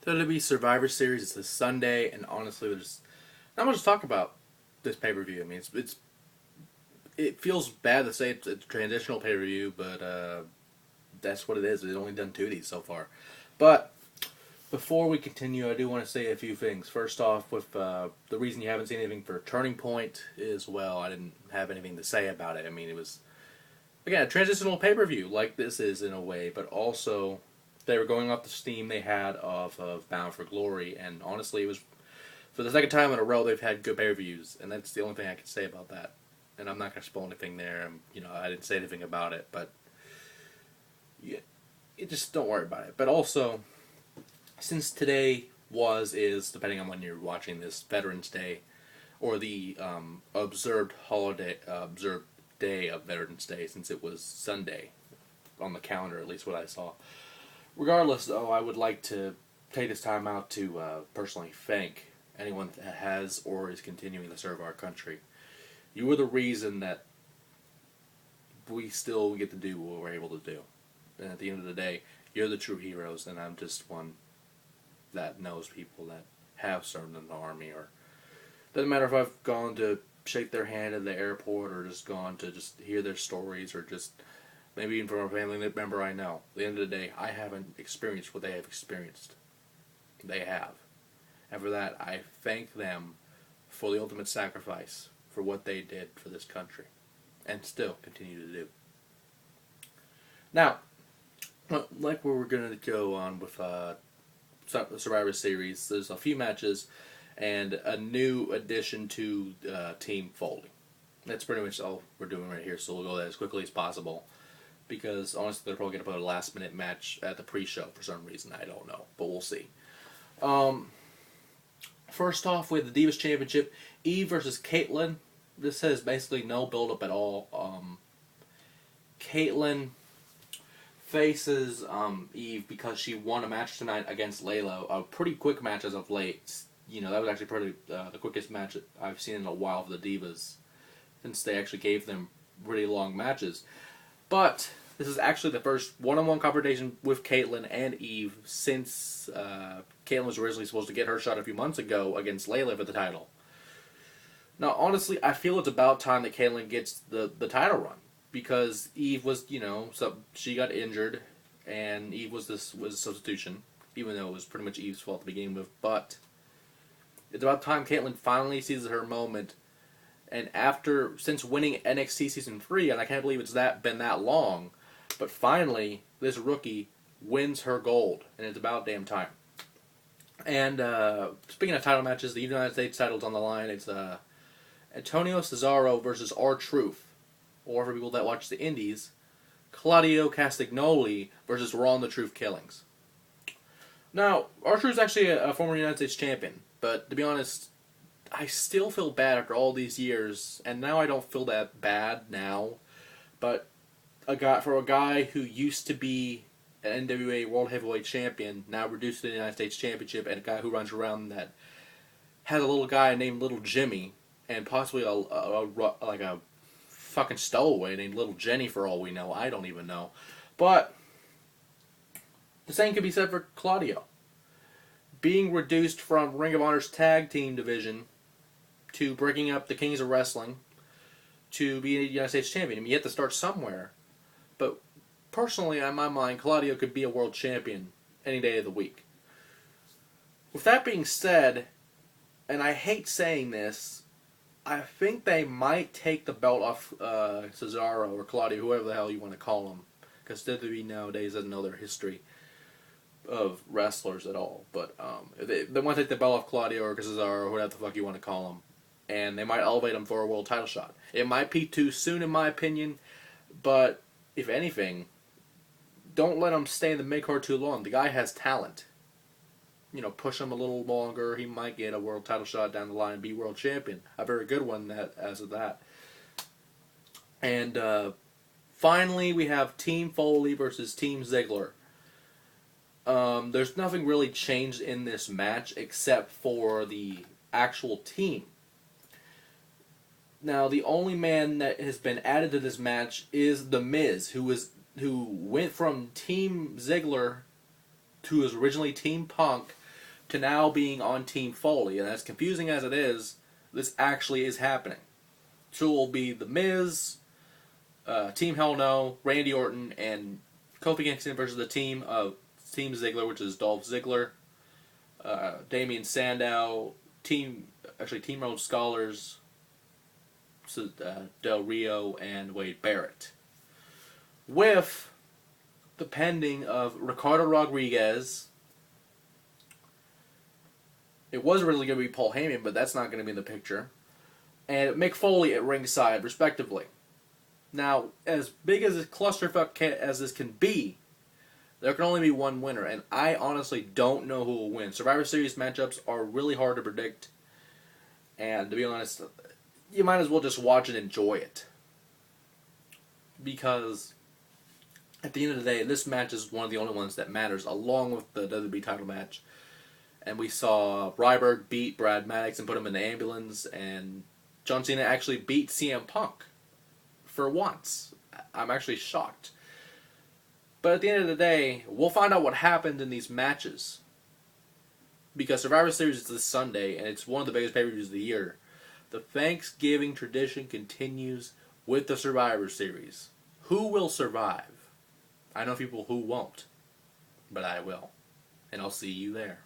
WWE Survivor Series is this Sunday, and honestly, there's not much to talk about this pay per view. I mean, it feels bad to say it's a transitional pay per view, but that's what it is. We've only done two of these so far. But before we continue, I do want to say a few things. First off, with the reason you haven't seen anything for Turning Point is, well, I didn't have anything to say about it. I mean, it was, again, a transitional pay per view like this is in a way, but also they were going off the steam they had of Bound for Glory, and honestly, it was for the second time in a row they've had good pay per views, and that's the only thing I can say about that. And I'm not going to spoil anything there. I didn't say anything about it, but yeah, just don't worry about it. But also, since today is, depending on when you're watching this, Veterans Day, or the observed day of Veterans Day, since it was Sunday on the calendar, at least what I saw. Regardless, though, I would like to take this time out to personally thank anyone that has or is continuing to serve our country. You are the reason that we still get to do what we're able to do. And at the end of the day, you're the true heroes, and I'm just one that knows people that have served in the Army. Or doesn't matter if I've gone to shake their hand at the airport, or just gone to just hear their stories, or just maybe even from a family member I know. At the end of the day, I haven't experienced what they have experienced. They have. And for that, I thank them for the ultimate sacrifice, for what they did for this country, and still continue to do. Now, like where we're going to go on with the Survivor Series, there's a few matches and a new addition to Team Foley. That's pretty much all we're doing right here, so we'll go that as quickly as possible, because honestly they're probably going to put a last minute match at the pre-show for some reason. I don't know, but we'll see. First off, we have the Divas Championship, Eve versus Caitlyn. This has basically no build-up at all. Caitlyn faces Eve because she won a match tonight against Layla. A pretty quick match as of late. That was actually probably the quickest match I've seen in a while for the Divas, since they actually gave them really long matches. But this is actually the first one-on-one confrontation with Caitlyn and Eve since Caitlyn was originally supposed to get her shot a few months ago against Layla for the title. Now, honestly, I feel it's about time that Caitlyn gets the title run, because Eve was, she got injured, and Eve was a substitution, even though it was pretty much Eve's fault to begin with. But it's about time Caitlyn finally sees her moment. And since winning NXT Season 3, and I can't believe it's been that long, but finally, this rookie wins her gold, and it's about damn time. And speaking of title matches, the United States title's on the line. It's Antonio Cesaro versus R-Truth, or for people that watch the Indies, Claudio Castagnoli versus Raw and the Truth Killings. Now, R-Truth's actually a former United States champion, but to be honest, I still feel bad after all these years, and now I don't feel that bad now, but for a guy who used to be an NWA World Heavyweight Champion, now reduced to the United States Championship, and a guy who runs around that has a little guy named Little Jimmy, and possibly a fucking stowaway named Little Jenny for all we know. I don't even know. But the same could be said for Claudio. Being reduced from Ring of Honor's tag team division to breaking up the Kings of Wrestling to be a United States champion. I mean, you have to start somewhere. But personally, in my mind, Claudio could be a world champion any day of the week. With that being said, and I hate saying this, I think they might take the belt off Cesaro or Claudio, whoever the hell you want to call them, because WWE nowadays doesn't know their history of wrestlers at all. But they want to take the belt off Claudio or Cesaro or whatever the fuck you want to call them, and they might elevate him for a world title shot. It might be too soon, in my opinion, but if anything, don't let him stay in the mid-card too long. The guy has talent. Push him a little longer, he might get a world title shot down the line and be world champion. A very good one as of that. And finally, we have Team Foley versus Team Ziggler. There's nothing really changed in this match except for the actual team. Now, the only man that has been added to this match is The Miz, who went from Team Ziggler, who was originally Team Punk, to now being on Team Foley. And as confusing as it is, this actually is happening. So it will be The Miz, Team Hell No, Randy Orton, and Kofi Kingston versus the team of Team Ziggler, which is Dolph Ziggler, Damian Sandow, Team Road Scholars, Del Rio, and Wade Barrett. With the pending of Ricardo Rodriguez. It was originally going to be Paul Heyman, but that's not going to be in the picture. And Mick Foley at ringside, respectively. Now, as big as a clusterfuck as this can be, there can only be one winner, and I honestly don't know who will win. Survivor Series matchups are really hard to predict, and to be honest, you might as well just watch and enjoy it. Because at the end of the day, this match is one of the only ones that matters, along with the WWE title match. And we saw Ryberg beat Brad Maddox and put him in the ambulance, and John Cena actually beat CM Punk. For once. I'm actually shocked. But at the end of the day, we'll find out what happened in these matches. Because Survivor Series is this Sunday, and it's one of the biggest pay-per-views of the year. The Thanksgiving tradition continues with the Survivor Series. Who will survive? I know people who won't. But I will. And I'll see you there.